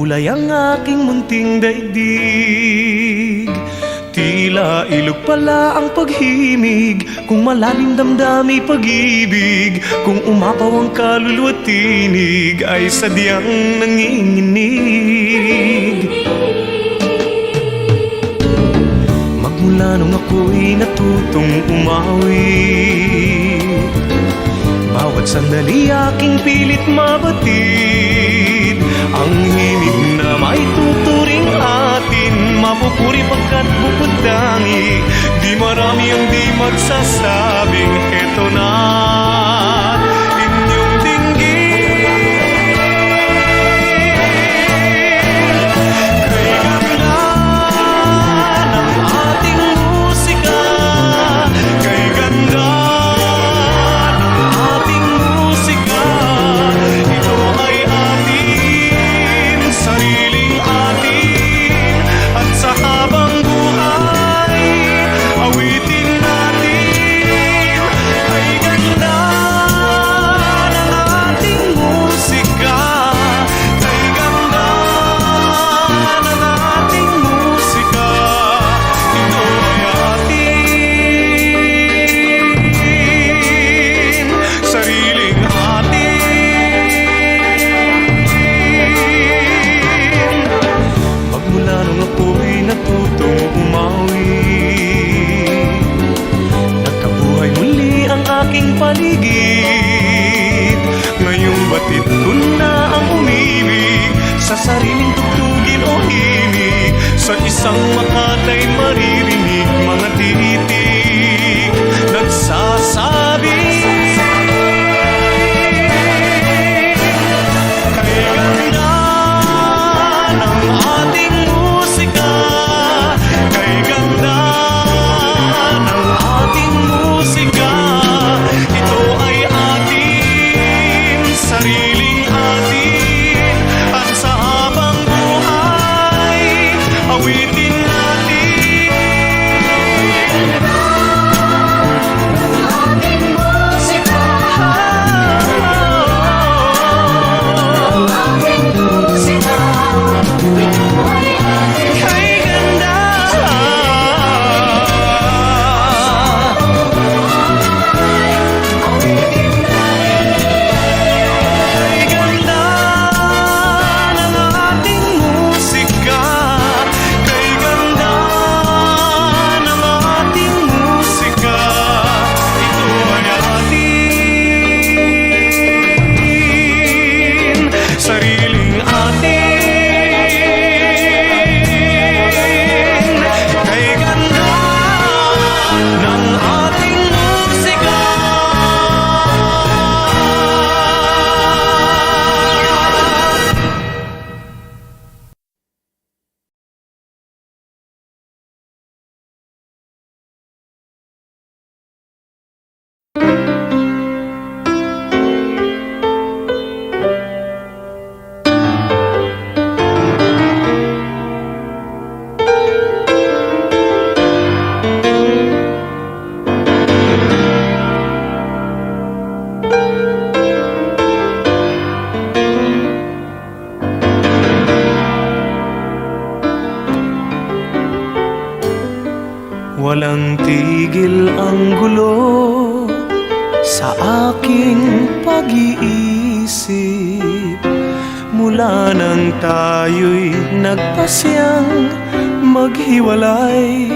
Kulay ang aking munting daigdig, tila ilog pala ang paghimig. Kung malalim damdami pag-ibig, kung umapaw ang kaluluwa tinig, ay sadyang nanginginig. Magmula nung ako'y natutong umawi, bawat sandali aking pilit mabatid. Ang himig na may tuturing atin, mapupuri pagkat bukod tangi. Di marami ang di magsasabing eto na inyong dinggin. Kay ganda ng ating musika, kay ganda ng ating musika. Ito ay atin, sariling atin, at sa habang buhay awitin natin. Kay ganda ng ating musika, kay ganda ng ating musika. Ito ay atin, sariling atin. Magmula nung ako'y natutong umawi, nagkabuhay muli ang aking paligid. Ngayong batid ko na ang umibig sa sariling tugtugin o himig. Sa isang makatay maririnig mga titig nagsasabi, kay ganda ng ating musika, kay ganda ng ating musika. Ito ay atin, sariling atin, at sa habang buhay awitin natin. Ating musika, ating musika. Ito ay atin, kay ganda. Kay ganda ng ating musika, kay ganda ng ating musika. Ito ay atin, sariling atin. Kay ganda ng ating musika. Walang tigil ang gulo sa aking pag-iisip. Mula nang tayo'y nagpasyang maghiwalay,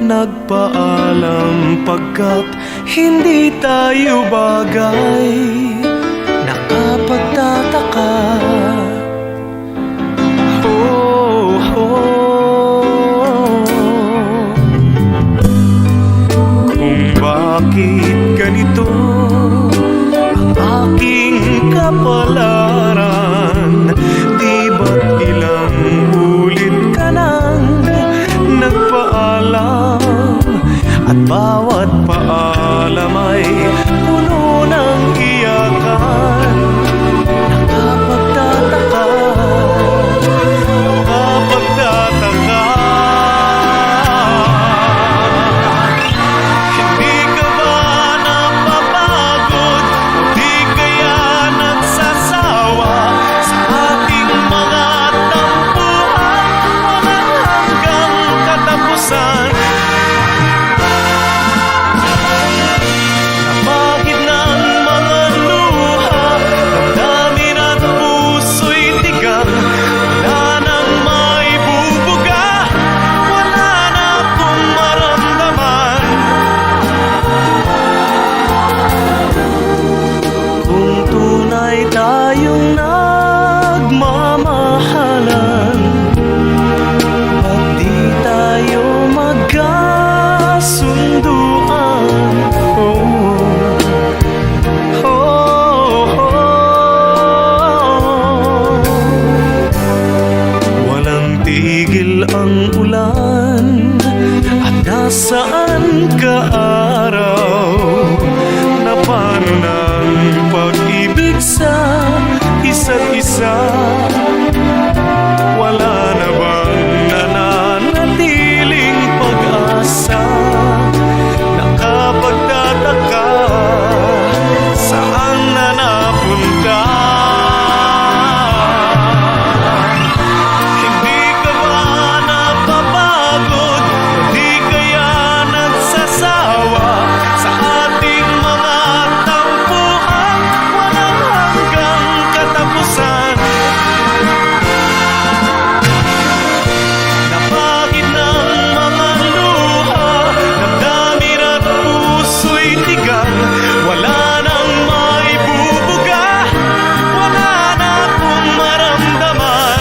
nagpaalam pagkat hindi tayo bagay. Nakapagtataka, oh, kung bakit ganito ang aking kapalaran. Di ba't ilang ulit ka nang nagpaalam, at bawat paalam ay puno ng iyak tumigil ang ulan? At nasaan ka araw? Na paano ng pag-ibig sa isa't isa? Wala na bang nananatiling pag-asa? Nakapagtataka, saan na napunta? Hindi ka ba napapagod? Hindi kaya nagsasawa sa ating mga tampuhan? Walang hanggang katapusan. Napagid ng mga luha, damdamin at puso'y tigang. Wala nang maibubuga, wala na akong maramdaman.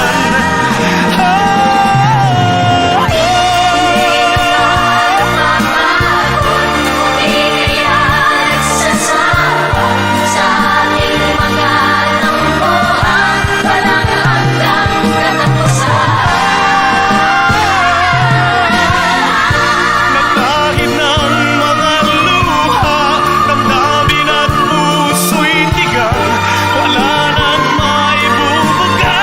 Di kaya nagsasawa sa ating mga tampuhan, walang hanggang katapusan. Napahid ng mga luha, damdamin at puso'y tigang. Wala nang maibubuga,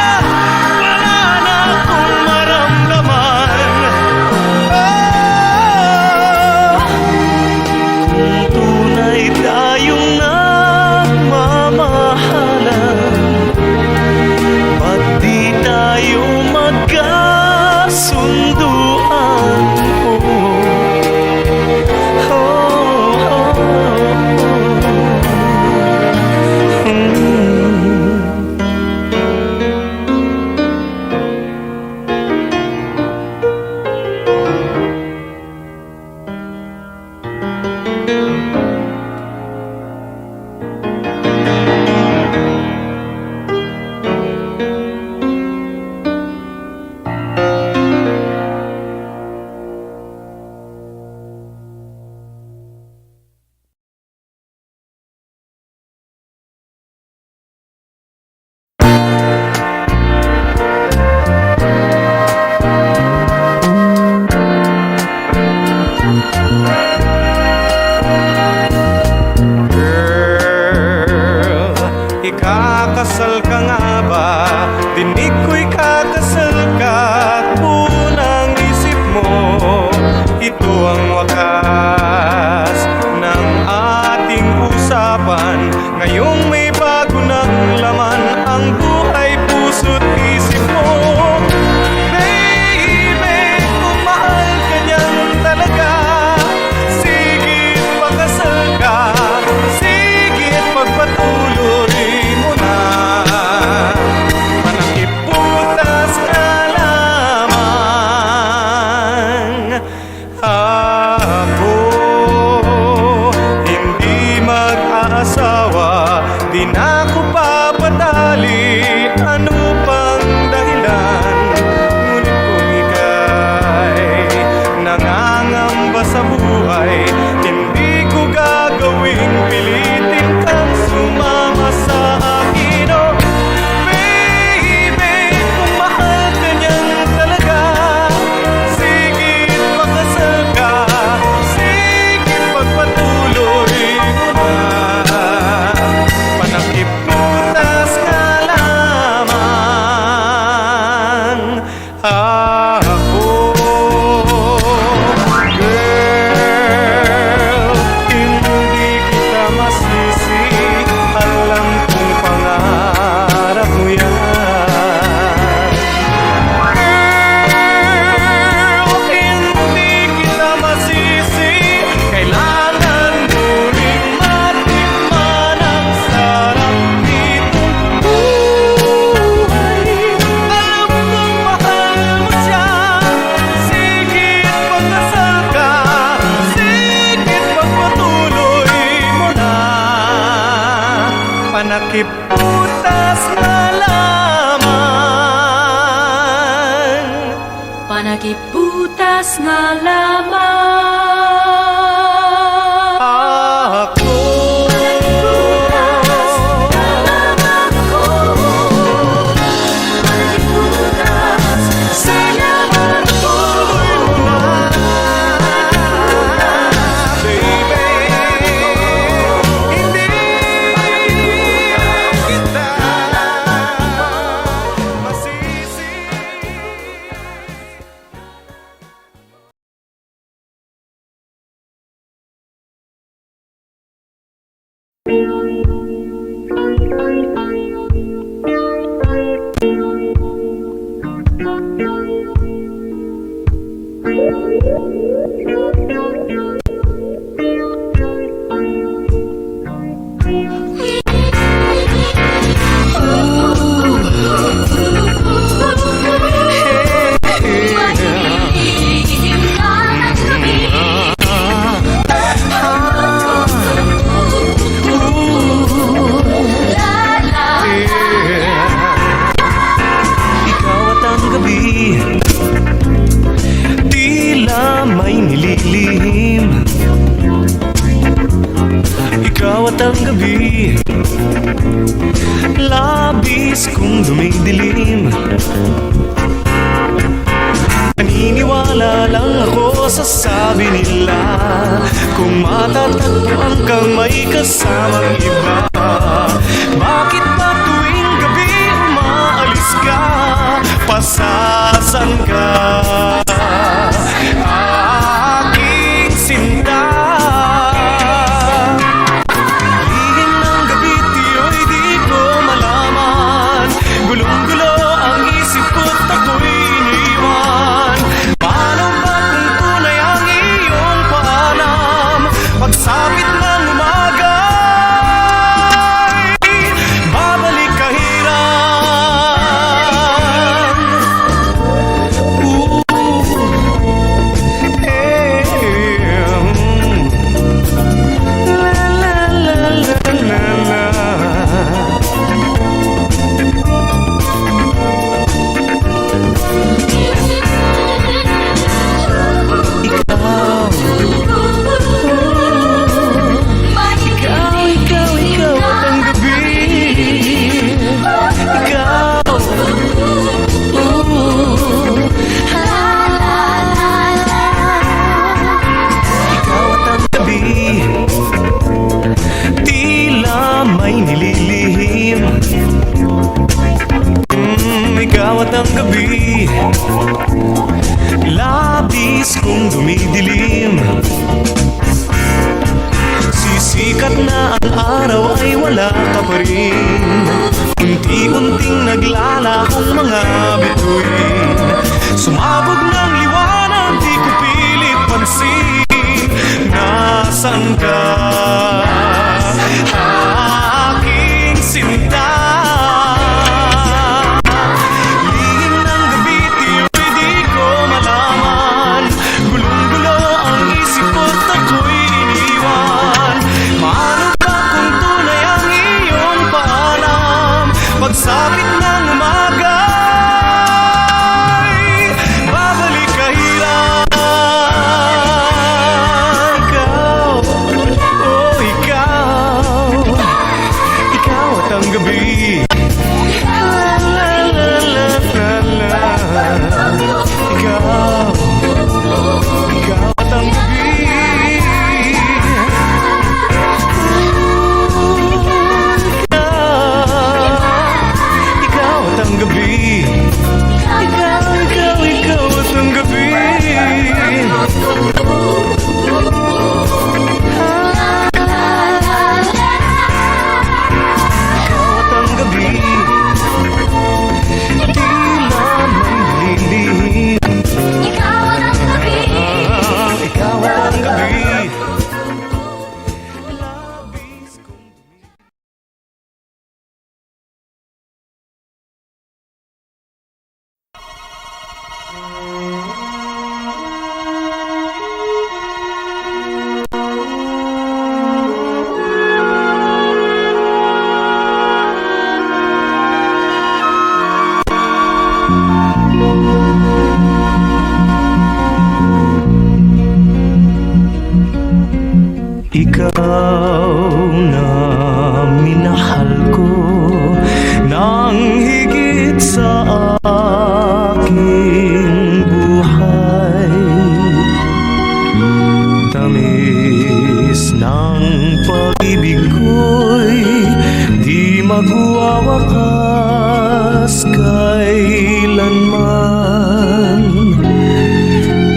wala na akong maramdaman. Kung tunay tayong nagmamahalan, ba't di tayo magkasunduan? Girl, ikakasal ka nga ba? Dinig ko'y kakasal ka. Unang isip mo, ito ang wakas ng ating usapan. Ngayong may bago ng laman ang buhay, puso't isip mo. Baby, kung mahal ka niyan talaga, sigit pakasal ka, sigit pagpatuloy mo na. Manakip butas na lamang. Ako hindi mag-aasawa, di na ako papatali. Ano pang dahilan? Ngunit kung ika'y nangangamba sa buhay, hindi ko gagawing pilitin kang sumama sa akin. Oh, baby, kung mahal ka niyan talaga, sigit pakasal ka, sigit pagpatuloy mo na. Panakip butas ka lamang. Ako, girl, hindi kita masisi. Alam kong pangarap mo yan. Girl, hindi kita masisi. Kailangan mo ring matikman ang sarap nitong buhay. Alam kong mahal mo siya. Sigit pagkasal ka, sigit pagpatuloy mo na. Panakip butas na lamang. Panakip butas nga lamang. Ako Panakip butas nga lamang. Ikaw at ang gabi, tila may nililihim. Ikaw at ang gabi, labis kong dumidilim. Naniniwala lang ako sa sabi nila, kung matatagpuan kang may kasamang iba. Bakit ba tuwing gabi umaalis ka? Pasasan ka, aking sinta. Lihim ng gabi, tiyo'y di ko malaman. Gulong-gulo ang isip ko't ako'y iniwan. Paano ba kung tunay ang iyong paalam? Pagsapit ng umaga, babalik kahiran. La la la la la la. Ikaw at ang gabi. Ikaw, ikaw at ang gabi, tila may nililihim. Ikaw at ang gabi, labis kong dumidilim. Sisikat na ang araw ay wala ka pa rin. Unti-unting naglalakong mga bituin. Sumabog ng liwanag, di ko pilit pansin. Nasaan ka, aking sinta? Lihim ng gabi, tiyo'y di ko malaman. Gulong-gulo ang isip ko't ako'y iniwan. Paano ba kung tunay ang iyong paalam? Pagsapit ng umaga, babalik kahiran. Ikaw, oh ikaw, ikaw at ang gabi. La la la la la la. Ikaw, ikaw at ang gabi. Ikaw at ang gabi. Ikaw at ang gabi. Ikaw at ang gabi, tila may nililihim. Ikaw at ang gabi, labis kong ikaw na minahal ko nang higit sa aking buhay. Tamis ng pag-ibig ko'y di magwawakas kailanman.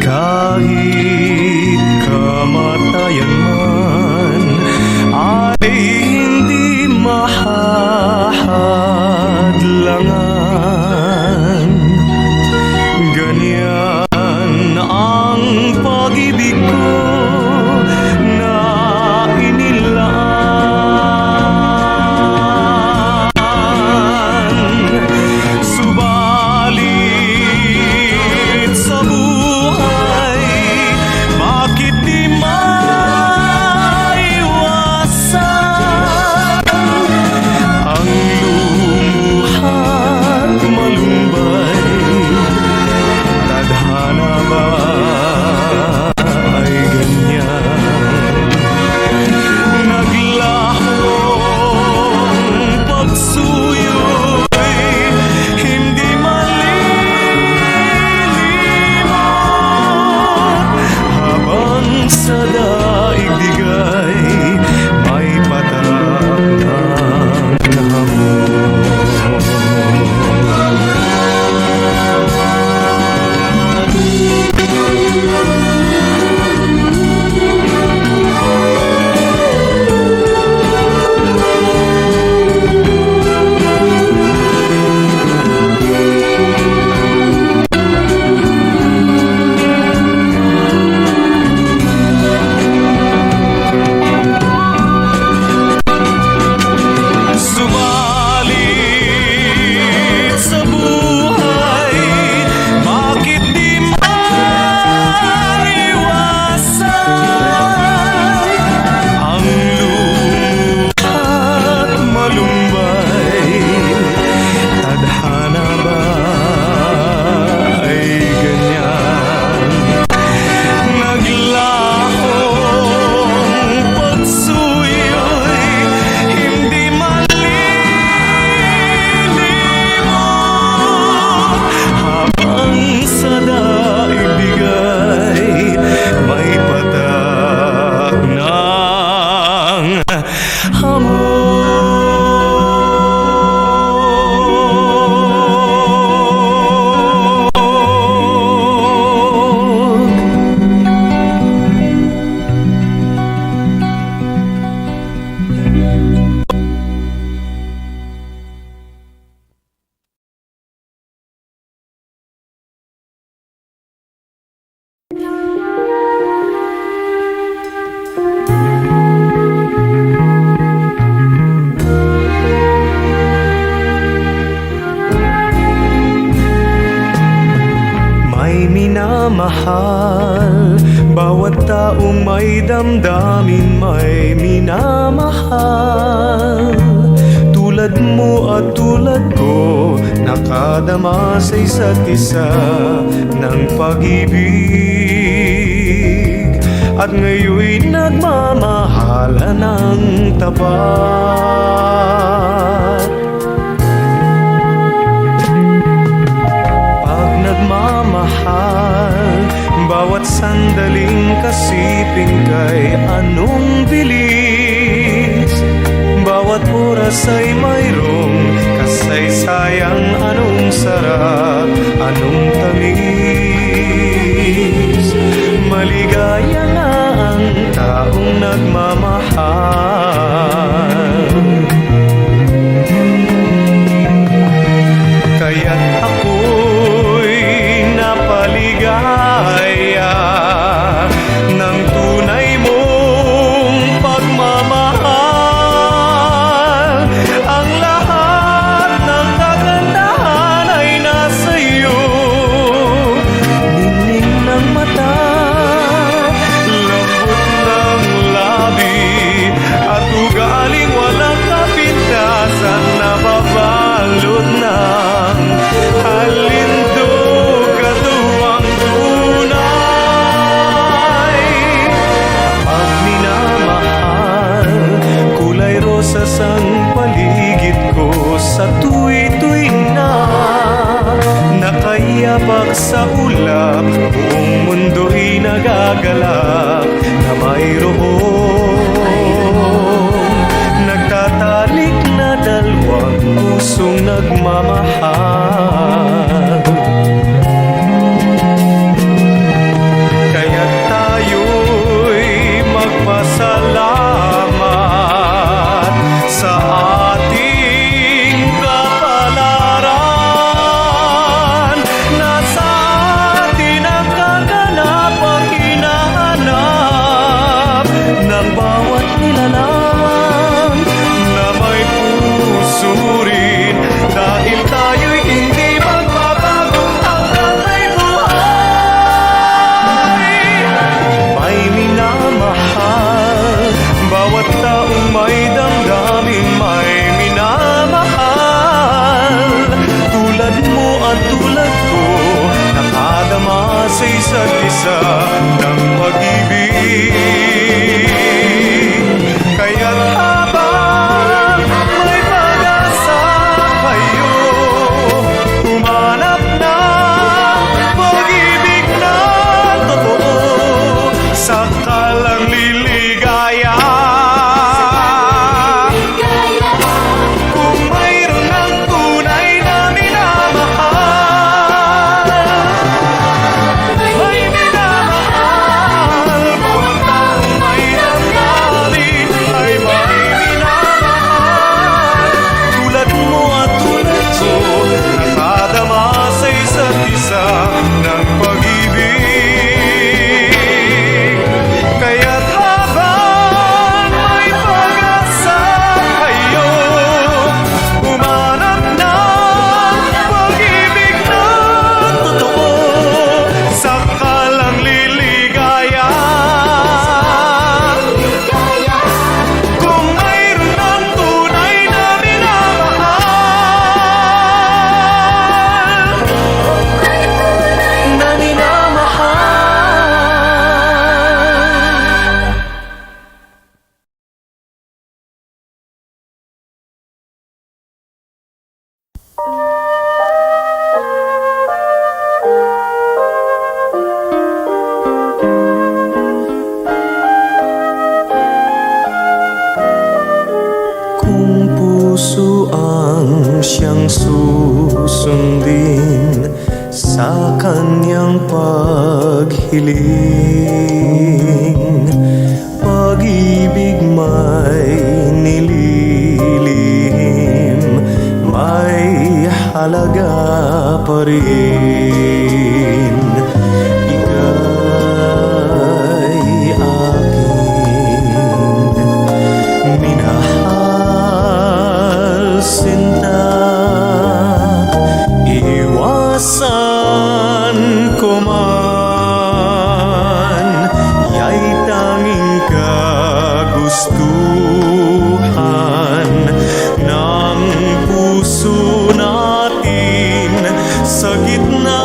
Kahit kamatayan man ay Tadhana ba ay ganyan? Naglahong pagsuyo'y hindi malilimot, habang sa daigdigay may patak ng hamon. Subalit sa buhay, bakit di maiwasan ang lumuhat malumbay? Tadhana ba ay ganyan? Naglahong pagsuyo'y hindi malilimot, habang sa daigdigay may patak ng hamon. May minamahal, bawat taong may damdamin may minamahal. Tulad mo at tulad ko, nakadama sa isa't isa ng pag-ibig, at ngayon'y nagmamahala ng tapat. Pag nagmamahal, bawat sandaling kasiping kay anong bilis, bawat oras ay mayroong kasaysayang, anong sarap, anong tamis. Maligaya nga ang taong nagmamahal, kaya't ako'y napaligaya ng tunay mong pagmamahal. Ang lahat ng kagandahan ay nasa iyo, nining ng mata, lambot ng labi, isa ng pag-ibig. Kaya't habang may pag-asa kayo, humanap ng pag-ibig na totoo, sakalang liligaya. Kung mayroon ng tunay na minamahal, may minamahal. Kung ang taong may damdamin ay may minamahal, tulad mo at tulad ko, nakadama sa isa't isa ng pag-ibig. Kaya't habang may pag-asa kayo, humanap ng pag-ibig na totoo, sakalang liligaya. Kung mayroon ng tunay na minamahal, na minamahal. Kung puso ang siyang susundin sa kanyang paghiling, pag-ibig may nililihim, may halaga pa rin. Ika'y aking minahal, sinta. Iwasan ko man ya'y tanging kagustuhan ng puso natin sa gitna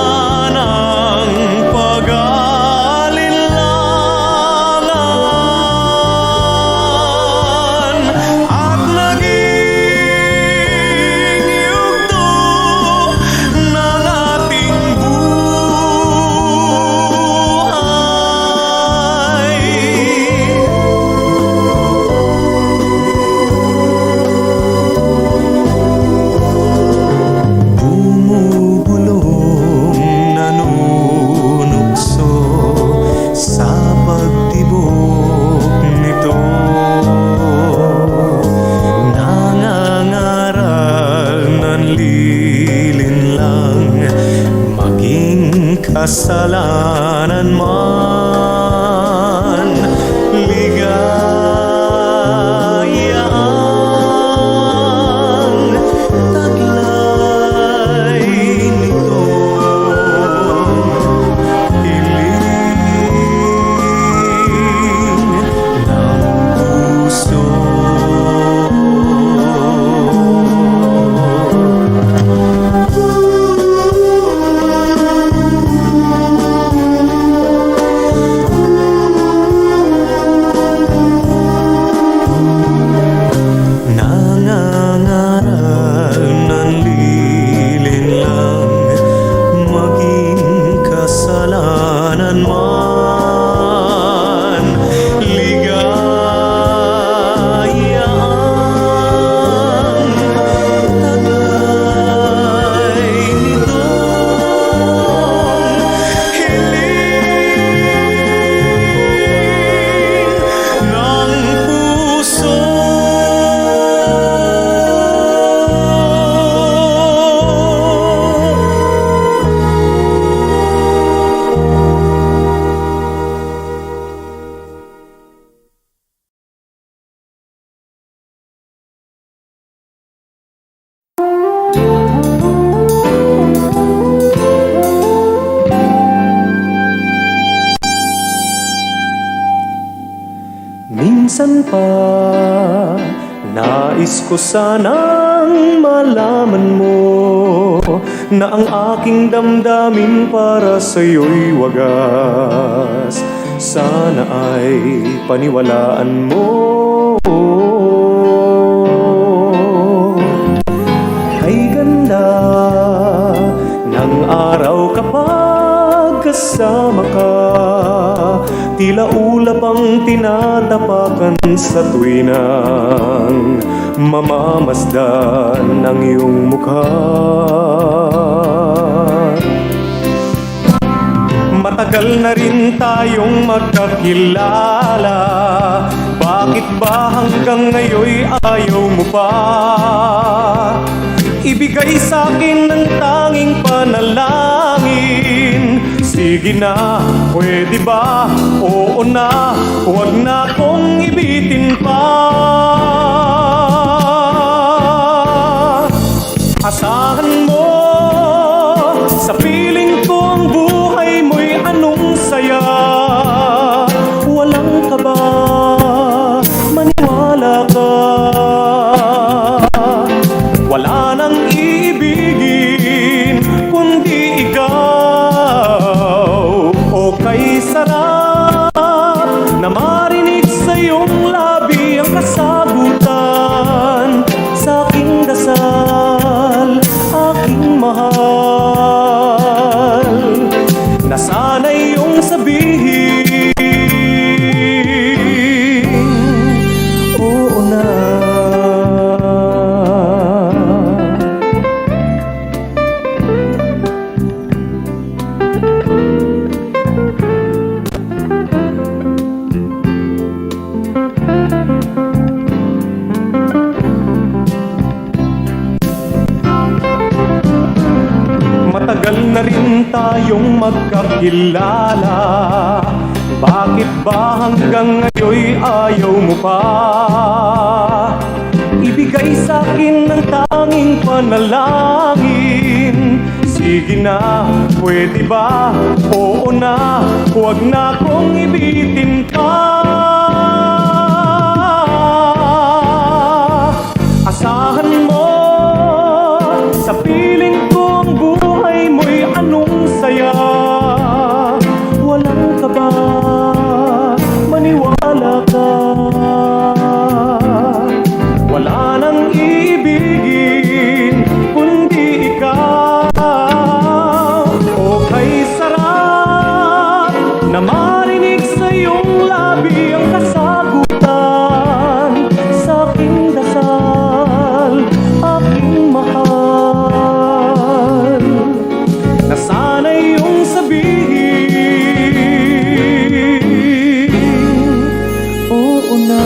ng pag-alinlangan, at naging yugto ng ating buhay. Bumubulong nanunukso sa pagtibok nito, nangangaral ng lilinlang, maging kasalanan man, ligaya ang taglay nito. Hiling ng puso. Nangangaral ng lilinlang, maging kasalanan man, ligaya ang taglay nitong hiling ng puso. Minsan pa, nais ko sanang malaman mo na ang aking damdamin para sa'yo'y wagas. Sana ay paniwalaan mo. Ay ganda ng araw kapag kasama ka, tila ulap ang tinatapakan sa tuwinang mamamasdan ng iyong mukha. Matagal na rin tayong magkakilala, bakit ba hanggang ngayon'y ayaw mo pa ibigay sa'kin ng tanging panalangin? Sige na, pwede ba? Oo na, huwag na kong ibitin pa. Asahan mo, sa piling ko ang buhay mo'y anong saya. Walang kaba, maniwala ka. Wala nang iibigin kundi ikaw. O kay sarap na marinig sa iyong labi ang kasagutan sa aking dasal, aking mahal, na sana iyong sabihin oo na. Matagal na rin tayong magkakilala, bakit ba hanggang ngayon'y ayaw mo pa ibigay sa'kin ng tanging panalangin? Sige na, pwede ba? Oo na, huwag na kong ibitin pa. Asahan mo, sa piling ko ang buhay mo'y anong saya. Walang kaba, maniwala ka. Wala nang iibigin kundi ikaw. O kay sarap na marinig sa iyong labi ang kasagutan sa aking dasal, aking mahal, na sana iyong sabihin oo na.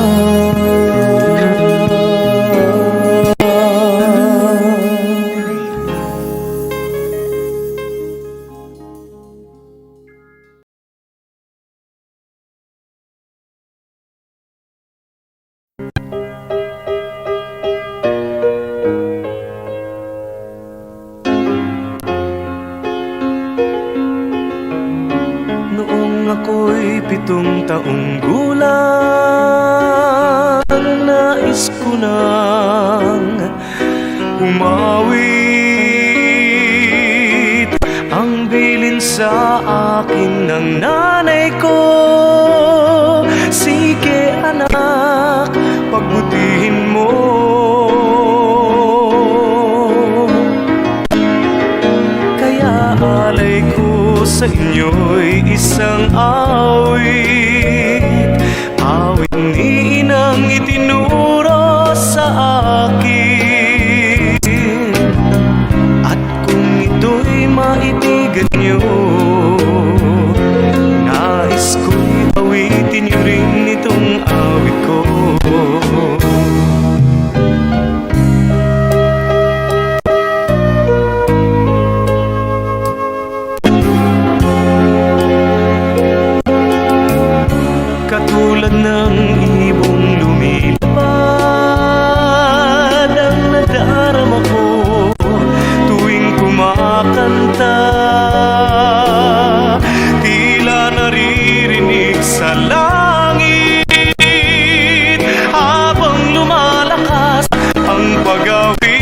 Noong ako'y 7 taong gulang, nais ko nang umawit ang bilin sa akin ng nanay ko. Sige anak, pagbutihin mo. Kaya alay ko sa inyo'y isang awit, awit ni inang itinuro sa akin. At kung ito'y maibigan nyo, nais ko'y awitin nyo rin itong awit ko. Katulad ng ibong lumilipad ang nadarama ko tuwing kumakanta, tila naririnig sa langit habang lumalakas ang pag-awit.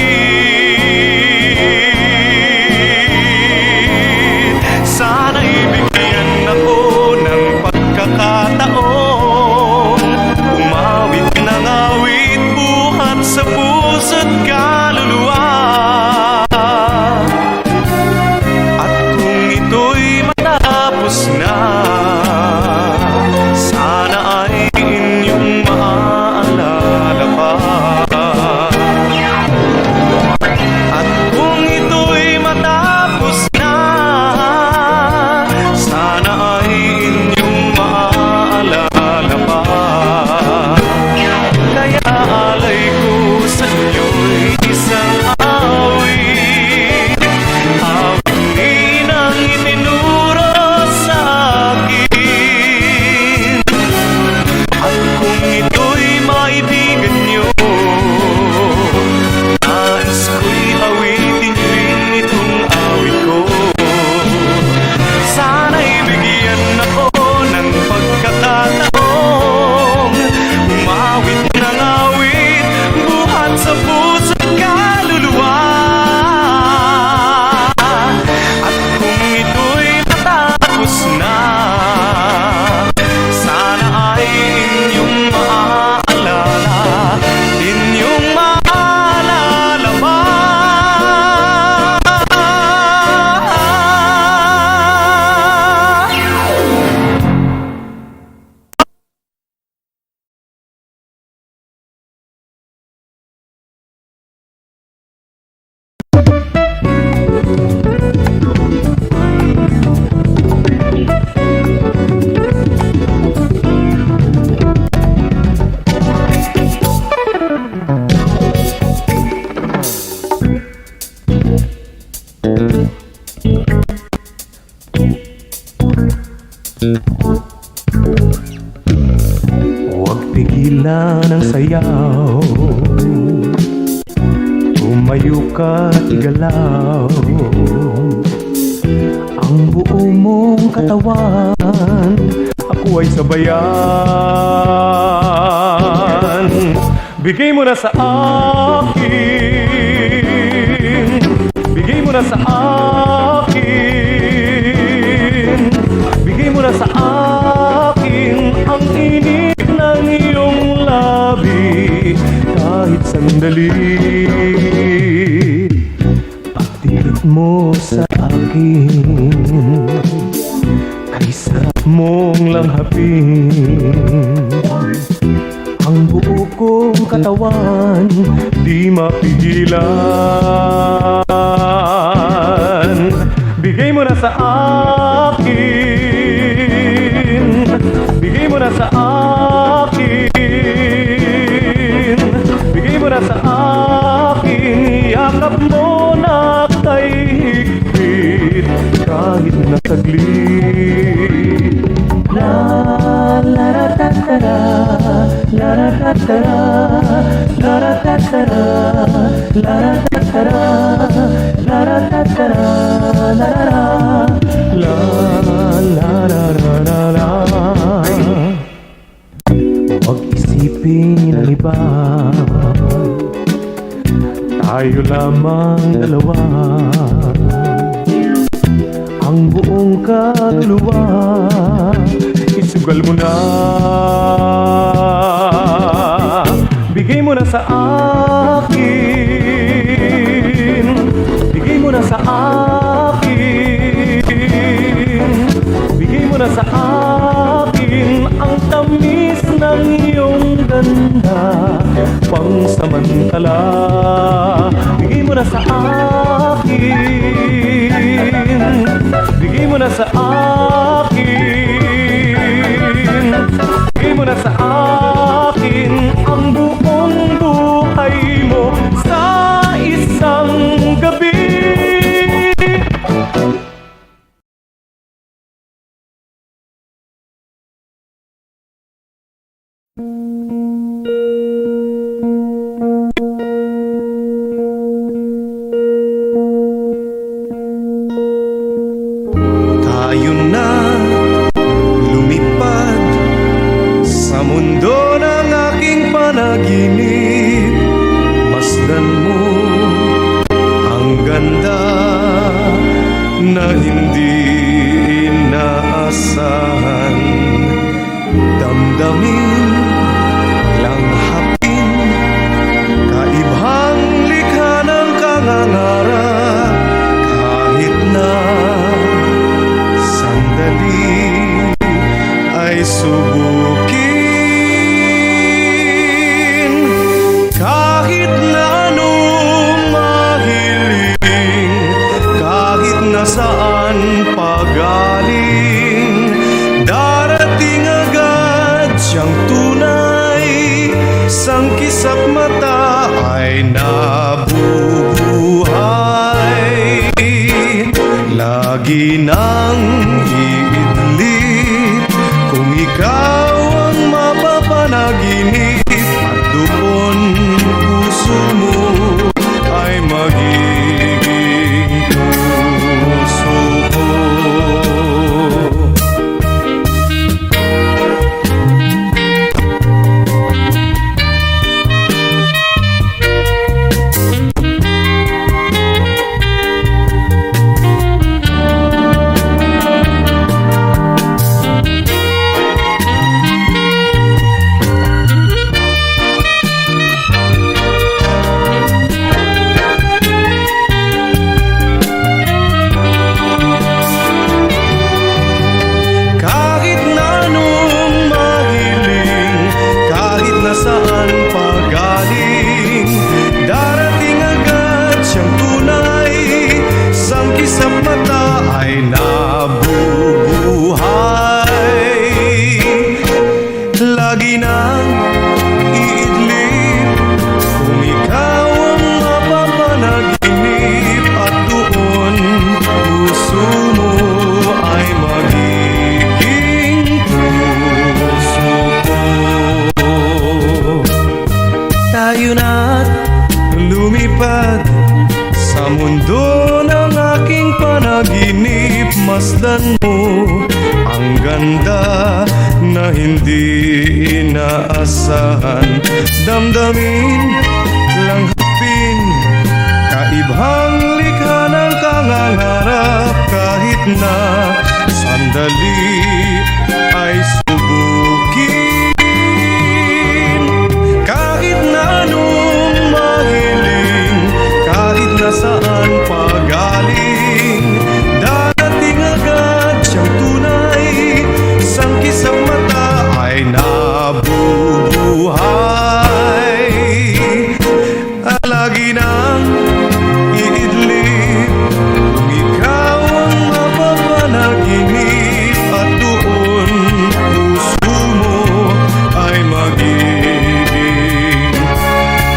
Huwag pigilan ang sayaw, tumayo ka at igalaw ang buo mong katawan, ako ay sabayan. Bigay mo na sa akin, bigay mo na sa akin, bigay mo na sa akin ang init ng iyong labi. Kahit sandali, pagdikit mo sa akin, kay sarap mong langhapin. Ang buo kong katawan, di mapigilan. Bigay mo na sa akin, bigay mo na sa akin, bigay mo na sa akin. Yakap mo na kay higpit, kahit na saglit. La la la ta ta ra, la la ta ta ra, la la ta ta ra, la la ta ta ra, la la ta ta ra, la la la, la la la la la la. Huwag isipin ang iba, tayo lamang dalawa. Ang buong kaluluwa, isugal mo na. Bigay mo na sa akin, bigay mo na sa akin, bigay mo na sa akin ang tamis ng iyong ganda pangsamantala. Bigay mo na sa akin, bigay mo na sa akin, bigay mo na sa akin ang buong buhay mo sa isang gabi. Tayo na lumipad sa mundo ng aking panaginip. Masdan mo ang ganda na hindi inaasahan. Damdamin lang hapin, kaibhang likha ng kangangarap. Kahit na sandali ay subukin, kahit na anong mahiling, kahit na saan pagaling, darating agad siyang tunay, sang kisap mata ay nabubuhay. Lagi nang iidlit kung ikaw masdan mo ang ganda na hindi inaasahan. Damdamin lang hapin, kaibhang likha ng kangangarap. Kahit na sandali ay subukin, kahit na anong mahiling, kahit na saan pagaling, darating agad siyang tunay. Isang kisang mata ay nabubuhay. Lagi nang iidlip kung ikaw ang mapapanaginip, at doon puso mo ay magiging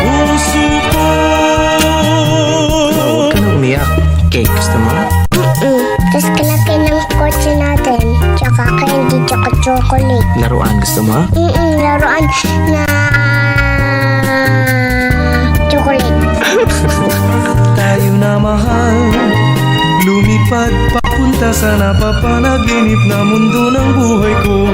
puso ko. Huwag ka nang umiyak. Cake, gusto mo? Tapos kalaki ng kotse natin. Tsaka candy, tsaka chocolate. Laruan, gusto mo? Laruan na chocolate. Tayo na mahal, lumipad papunta sa napapanaginip na mundo ng buhay ko.